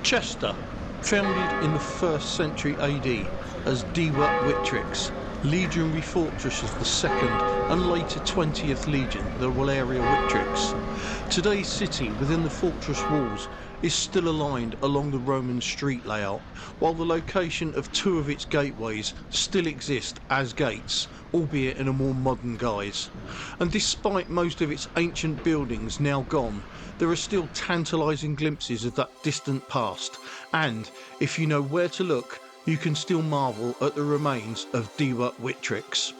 Chester, founded in the 1st century AD as DEVA VICTRIX, legionary fortress of the 2nd and later 20th Legion, the Valeria Victrix. Today's city within the fortress walls is still aligned along the Roman street layout, while the location of 2 of its gateways still exist as gates, albeit in a more modern guise. And despite most of its ancient buildings now gone, there are still tantalising glimpses of that distant past, and if you know where to look, you can still marvel at the remains of DEVA VICTRIX.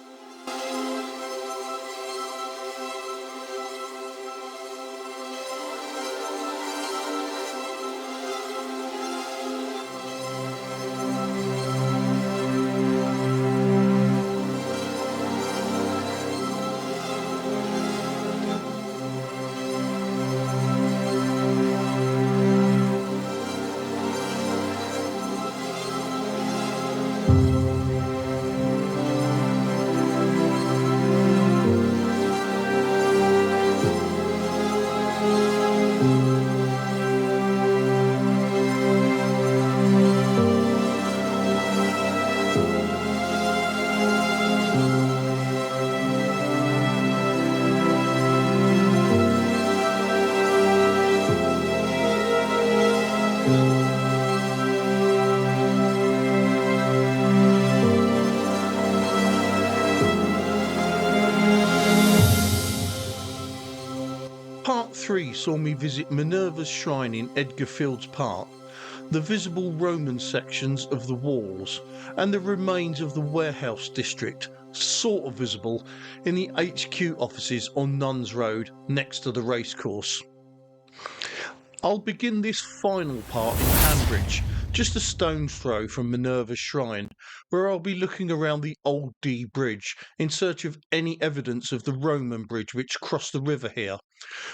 Part 3 saw me visit Minerva's shrine in Edgar Fields Park, the visible Roman sections of the walls, and the remains of the warehouse district, sort of visible in the HQ offices on Nuns Road next to the racecourse. I'll begin this final part in Hanbridge, just a stone's throw from Minerva's shrine, where I'll be looking around the old Dee Bridge in search of any evidence of the Roman bridge which crossed the river here,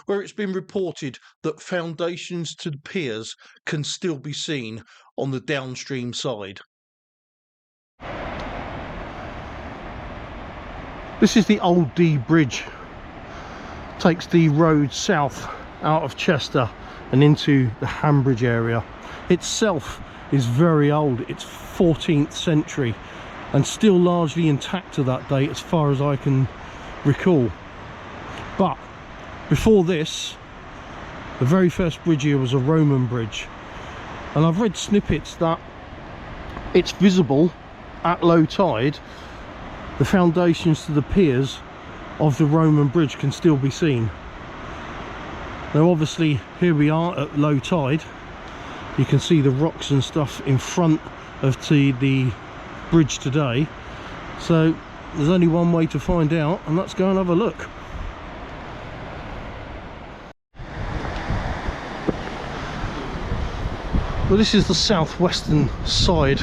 where it's been reported that foundations to the piers can still be seen on the downstream side. This is the old Dee Bridge. Takes the road south out of Chester and into the Hanbridge area. Itself is very old, it's 14th century and still largely intact to that date as far as I can recall. But before this, the very first bridge here was a Roman bridge, and I've read snippets that it's visible at low tide. The foundations to the piers of the Roman bridge can still be seen. Now obviously here we are at low tide. You can see the rocks and stuff in front of the bridge today, so there's only one way to find out, and let's go and have a look. Well, this is the southwestern side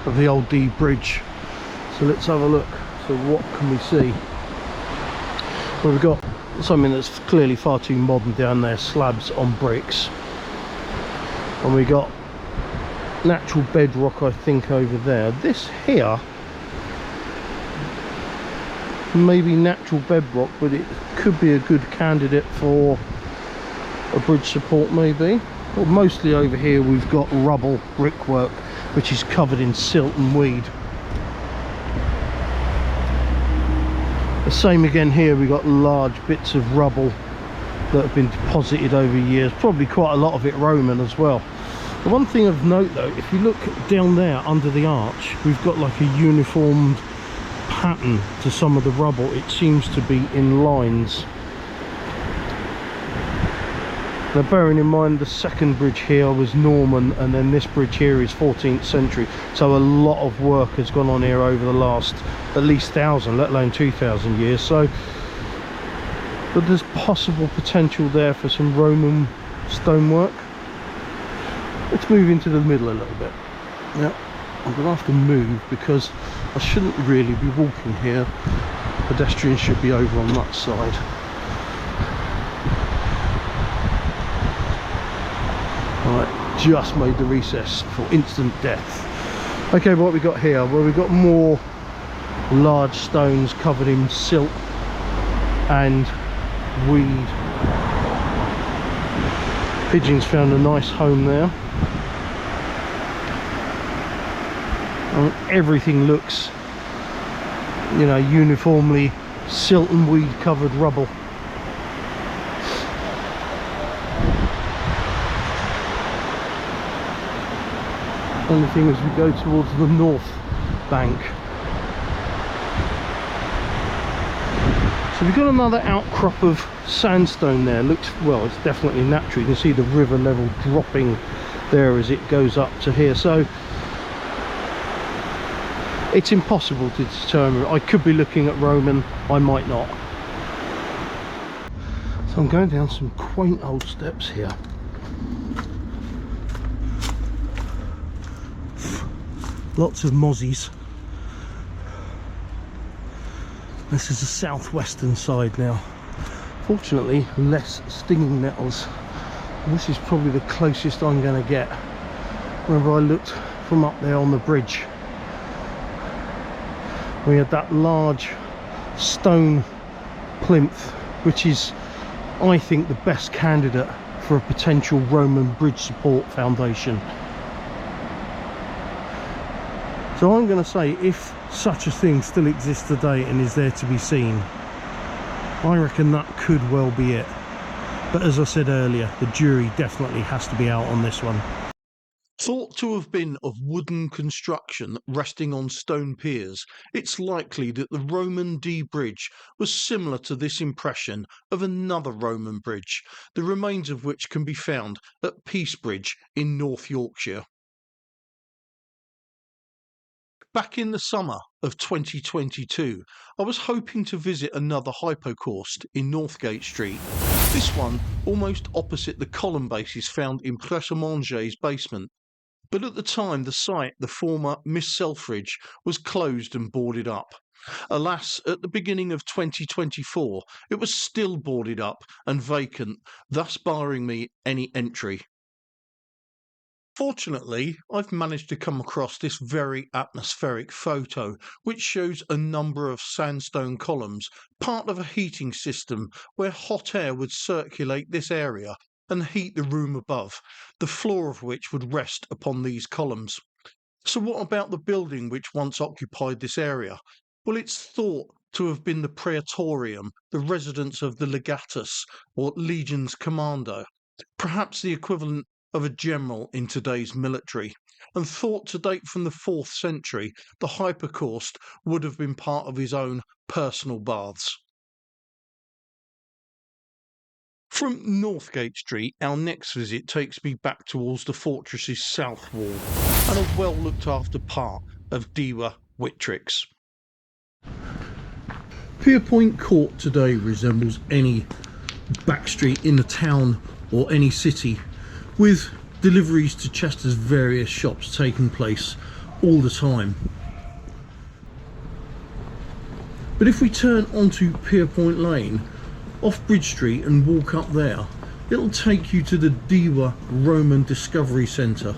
of the old Dee Bridge, so let's have a look. So what can we see? Well, we've got something that's clearly far too modern down there, slabs on bricks, and we got natural bedrock I think over there. This here maybe natural bedrock, but it could be a good candidate for a bridge support maybe. Well, mostly over here we've got rubble brickwork which is covered in silt and weed. The same again here, we've got large bits of rubble that have been deposited over years, probably quite a lot of it Roman as well. The one thing of note though, if you look down there under the arch, we've got like a uniformed pattern to some of the rubble. It seems to be in lines. Now bearing in mind the second bridge here was Norman, and then this bridge here is 14th century, so a lot of work has gone on here over the last at least 1,000, let alone 2,000 years. So but there's possible potential there for some Roman stonework. Let's move into the middle a little bit. Now I'm going to have to move because I shouldn't really be walking here. Pedestrians should be over on that side. Right, just made the recess for instant death. Okay, what we got here? Well, we've got more large stones covered in silt and weed. Pigeons found a nice home there. Everything looks, you know, uniformly silt and weed covered rubble. Only thing as we go towards the north bank. So we've got another outcrop of sandstone there. Looks, well, it's definitely natural. You can see the river level dropping there as it goes up to here. So it's impossible to determine. I could be looking at Roman, I might not. So I'm going down some quaint old steps here. Lots of mozzies. This is the southwestern side now. Fortunately, less stinging nettles. And this is probably the closest I'm going to get. Remember, I looked from up there on the bridge. We had that large stone plinth, which is, I think, the best candidate for a potential Roman bridge support foundation. So I'm going to say, if such a thing still exists today and is there to be seen, I reckon that could well be it. But as I said earlier, the jury definitely has to be out on this one. Thought to have been of wooden construction resting on stone piers, it's likely that the Roman D bridge was similar to this impression of another Roman bridge, the remains of which can be found at Peace Bridge in North Yorkshire. Back in the summer of 2022, I was hoping to visit another hypocaust in Northgate Street, this one almost opposite the column bases found in Pressemanger's basement. But at the time, the site, the former Miss Selfridge, was closed and boarded up. Alas, at the beginning of 2024, it was still boarded up and vacant, thus barring me any entry. Fortunately, I've managed to come across this very atmospheric photo, which shows a number of sandstone columns, part of a heating system where hot air would circulate this area and heat the room above, the floor of which would rest upon these columns. So what about the building which once occupied this area? Well, it's thought to have been the Praetorium, the residence of the legatus, or legion's commander, perhaps the equivalent of a general in today's military, and thought to date from the 4th century, the hypocaust would have been part of his own personal baths. From Northgate Street, our next visit takes me back towards the fortress's south wall and a well looked after part of DEVA VICTRIX. Pierpoint Court today resembles any back street in the town or any city, with deliveries to Chester's various shops taking place all the time. But if we turn onto Pierpoint Lane, off Bridge Street and walk up there, it'll take you to the DEVA Roman Discovery Centre,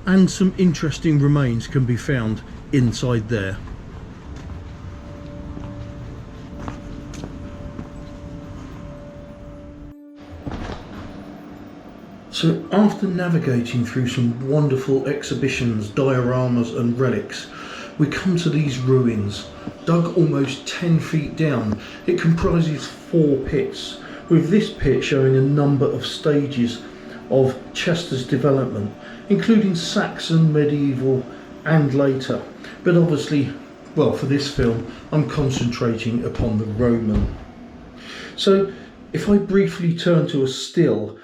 and some interesting remains can be found inside there. So after navigating through some wonderful exhibitions, dioramas and relics, we come to these ruins. Dug almost 10 feet down, it comprises 4 pits, with this pit showing a number of stages of Chester's development, including Saxon, medieval and later. But obviously, well, for this film, I'm concentrating upon the Roman. So if I briefly turn to a still,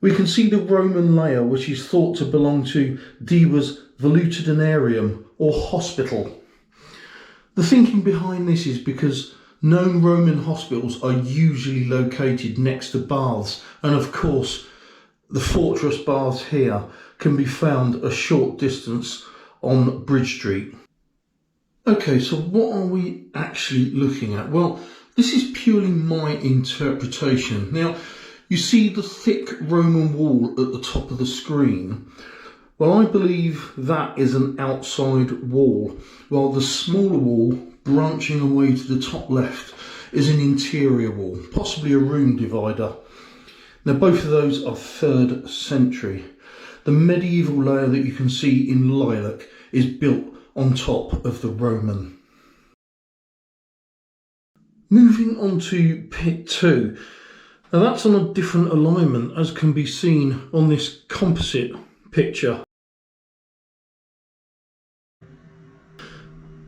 we can see the Roman layer, which is thought to belong to DEVA's Valutudinarium or hospital. The thinking behind this is because known Roman hospitals are usually located next to baths, and of course the fortress baths here can be found a short distance on Bridge Street. Okay, so what are we actually looking at? Well, this is purely my interpretation. Now, you see the thick Roman wall at the top of the screen. Well, I believe that is an outside wall, while the smaller wall branching away to the top left is an interior wall, possibly a room divider. Now, both of those are 3rd century. The medieval layer that you can see in lilac is built on top of the Roman. Moving on to pit 2. Now that's on a different alignment, as can be seen on this composite picture.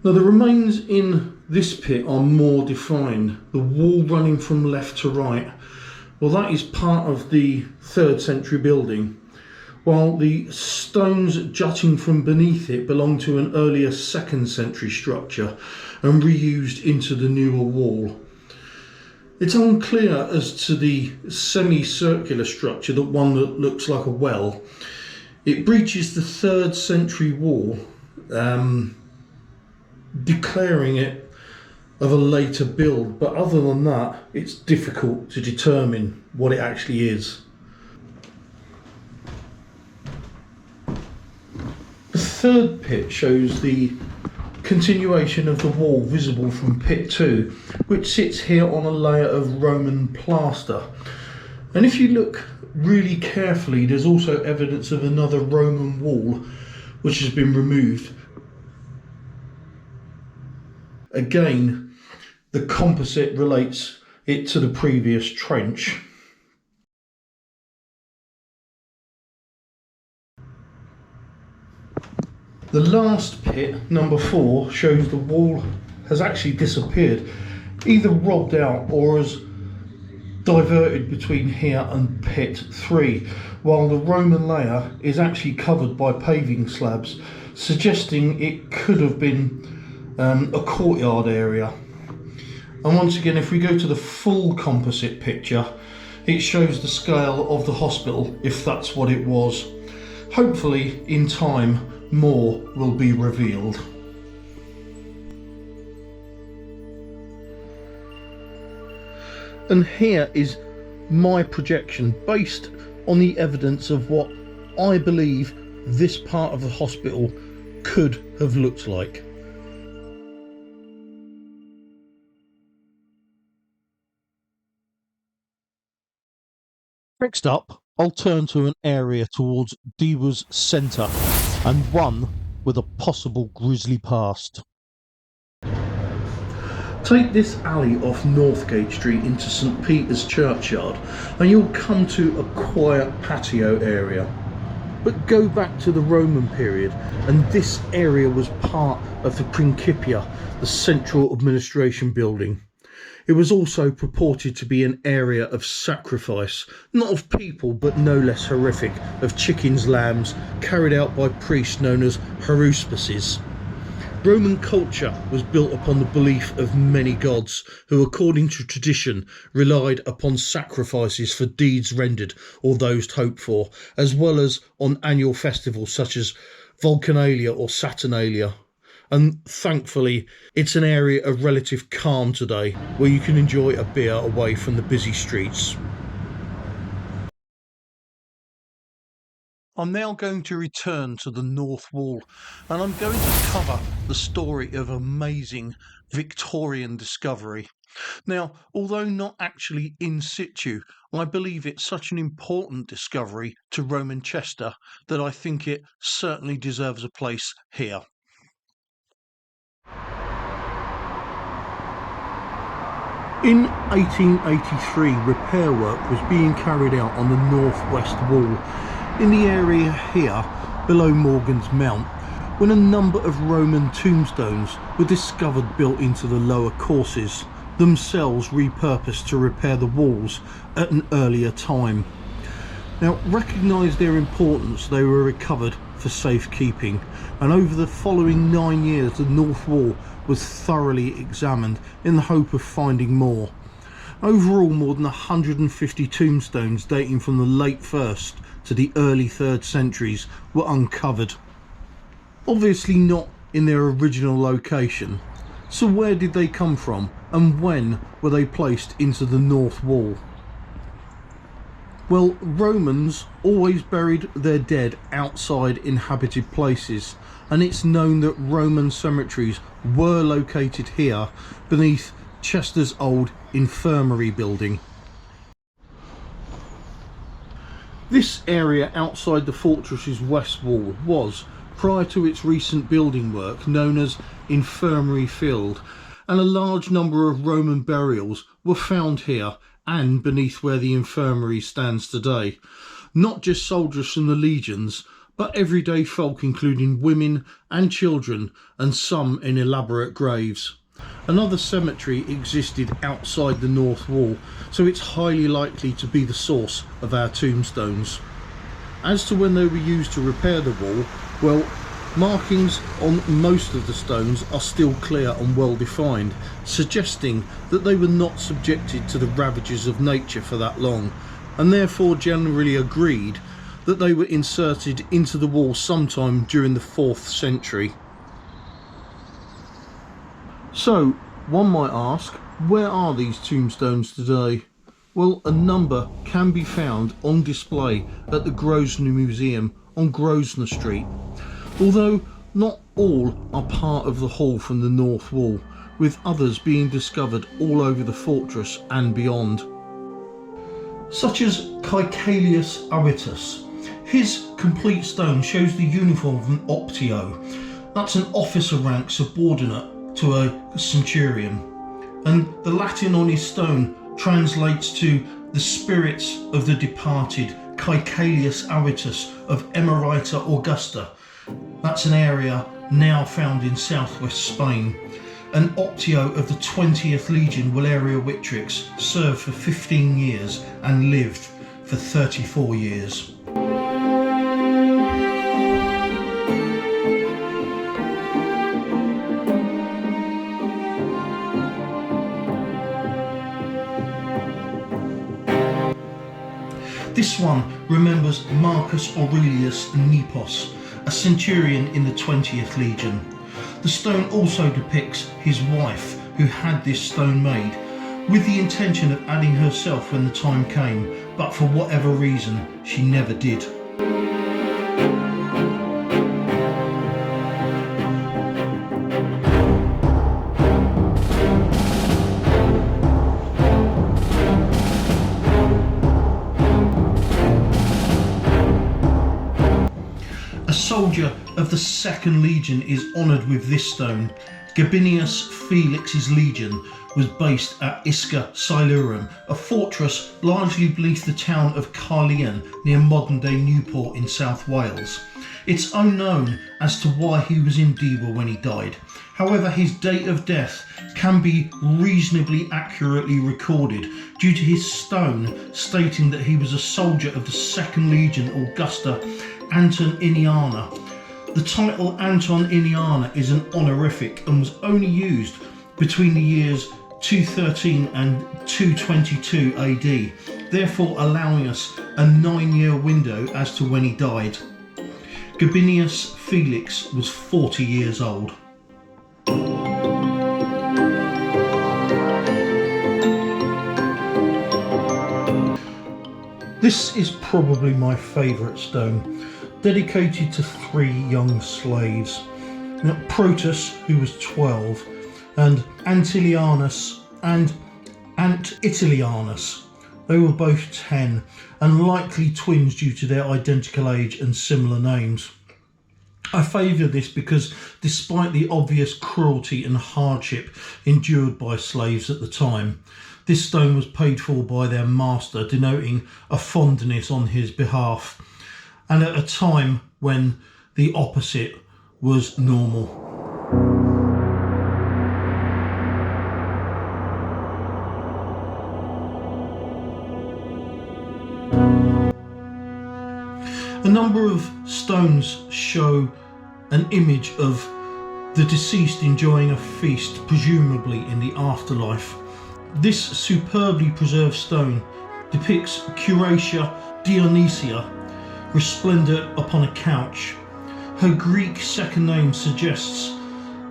Now the remains in this pit are more defined. The wall running from left to right, well, that is part of the 3rd century building, while the stones jutting from beneath it belong to an earlier 2nd century structure and reused into the newer wall. It's unclear as to the semicircular structure, the one that looks like a well. It breaches the 3rd century wall, declaring it of a later build, but other than that, it's difficult to determine what it actually is. The 3rd pit shows the continuation of the wall visible from pit 2, which sits here on a layer of Roman plaster. And if you look really carefully, there's also evidence of another Roman wall which has been removed. Again, the composite relates it to the previous trench. The last pit, number 4, shows the wall has actually disappeared, either robbed out or has diverted between here and pit 3, while the Roman layer is actually covered by paving slabs, suggesting it could have been a courtyard area. And once again, if we go to the full composite picture, it shows the scale of the hospital, if that's what it was. Hopefully, in time, more will be revealed. And here is my projection based on the evidence of what I believe this part of the hospital could have looked like. Next up, I'll turn to an area towards DEVA's centre, and one with a possible grisly past. Take this alley off Northgate Street into St Peter's Churchyard and you'll come to a quiet patio area. But go back to the Roman period and this area was part of the Principia, the central administration building. It was also purported to be an area of sacrifice, not of people but no less horrific, of chickens, lambs, carried out by priests known as haruspices. Roman culture was built upon the belief of many gods who, according to tradition, relied upon sacrifices for deeds rendered or those hoped for, as well as on annual festivals such as Vulcanalia or Saturnalia. And thankfully, it's an area of relative calm today, where you can enjoy a beer away from the busy streets. I'm now going to return to the North Wall, and I'm going to cover the story of amazing Victorian discovery. Now, although not actually in situ, I believe it's such an important discovery to Roman Chester that I think it certainly deserves a place here. In 1883, repair work was being carried out on the northwest wall, in the area here below Morgan's Mount, when a number of Roman tombstones were discovered built into the lower courses, themselves repurposed to repair the walls at an earlier time. Now, recognise their importance, they were recovered for safekeeping, and over the following 9 years the North Wall was thoroughly examined in the hope of finding more. Overall, more than 150 tombstones dating from the late 1st to the early 3rd centuries were uncovered. Obviously not in their original location. So where did they come from and when were they placed into the North Wall? Well, Romans always buried their dead outside inhabited places, and it's known that Roman cemeteries were located here beneath Chester's old infirmary building. This area outside the fortress's west wall was, prior to its recent building work known as Infirmary Field, and a large number of Roman burials were found here and beneath where the infirmary stands today. Not just soldiers from the legions, but everyday folk including women and children, and some in elaborate graves. Another cemetery existed outside the north wall, so it's highly likely to be the source of our tombstones. As to when they were used to repair the wall, well, markings on most of the stones are still clear and well defined, suggesting that they were not subjected to the ravages of nature for that long, and therefore generally agreed that they were inserted into the wall sometime during the 4th century. So, one might ask, where are these tombstones today? Well, a number can be found on display at the Grosvenor Museum on Grosvenor Street, although not all are part of the hall from the north wall, with others being discovered all over the fortress and beyond. Such as Caecilius Avitus. His complete stone shows the uniform of an optio. That's an officer rank subordinate to a centurion. And the Latin on his stone translates to the spirits of the departed, Caecilius Avitus of Emerita Augusta. That's an area now found in southwest Spain. An optio of the 20th Legion Valeria Victrix served for 15 years and lived for 34 years. This one remembers Marcus Aurelius Nepos, a centurion in the 20th Legion. The stone also depicts his wife, who had this stone made, with the intention of adding herself when the time came, but for whatever reason, she never did. A soldier of the 2nd Legion is honoured with this stone. Gabinius Felix's legion was based at Isca Silurum, a fortress largely beneath the town of Caerleon near modern-day Newport in South Wales. It's unknown as to why he was in DEVA when he died. However, his date of death can be reasonably accurately recorded due to his stone stating that he was a soldier of the 2nd Legion Augusta Antoniniana. The title Antoniniana is an honorific and was only used between the years 213 and 222 AD, therefore allowing us a 9-year window as to when he died. Gabinius Felix was 40 years old. This is probably my favourite stone, dedicated to 3 young slaves. Now, Protus, who was 12, and Antilianus and Antitilianus. They were both 10, and likely twins due to their identical age and similar names. I favour this because despite the obvious cruelty and hardship endured by slaves at the time, this stone was paid for by their master, denoting a fondness on his behalf, and at a time when the opposite was normal. A number of stones show an image of the deceased enjoying a feast, presumably in the afterlife. This superbly preserved stone depicts Curatia Dionysia resplendent upon a couch. Her Greek second name suggests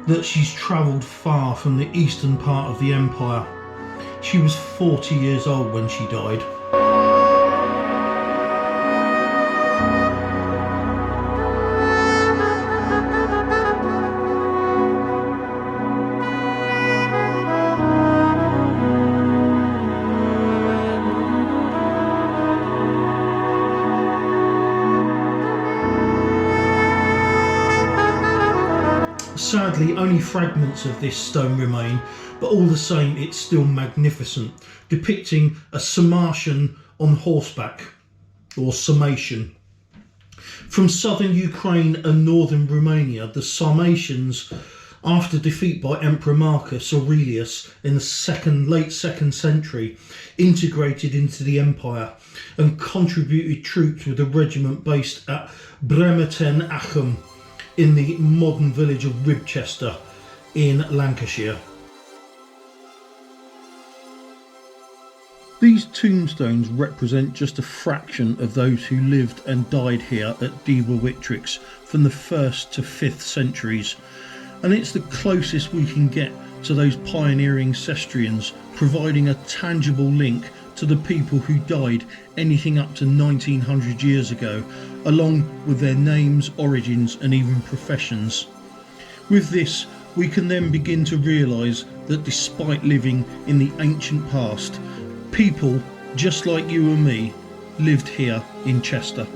that she's travelled far from the eastern part of the empire. She was 40 years old when she died. Sadly, only fragments of this stone remain, but all the same it's still magnificent, depicting a Sarmatian on horseback, or Sarmatian. From southern Ukraine and northern Romania, the Sarmatians, after defeat by Emperor Marcus Aurelius in the late 2nd century, integrated into the empire and contributed troops with a regiment based at Bremerton Acham in the modern village of Ribchester in Lancashire. These tombstones represent just a fraction of those who lived and died here at DEVA VICTRIX from the 1st to 5th centuries, and it's the closest we can get to those pioneering Cestrians, providing a tangible link to the people who died anything up to 1900 years ago, along with their names, origins and even professions. With this, we can then begin to realise that despite living in the ancient past, people just like you and me lived here in Chester.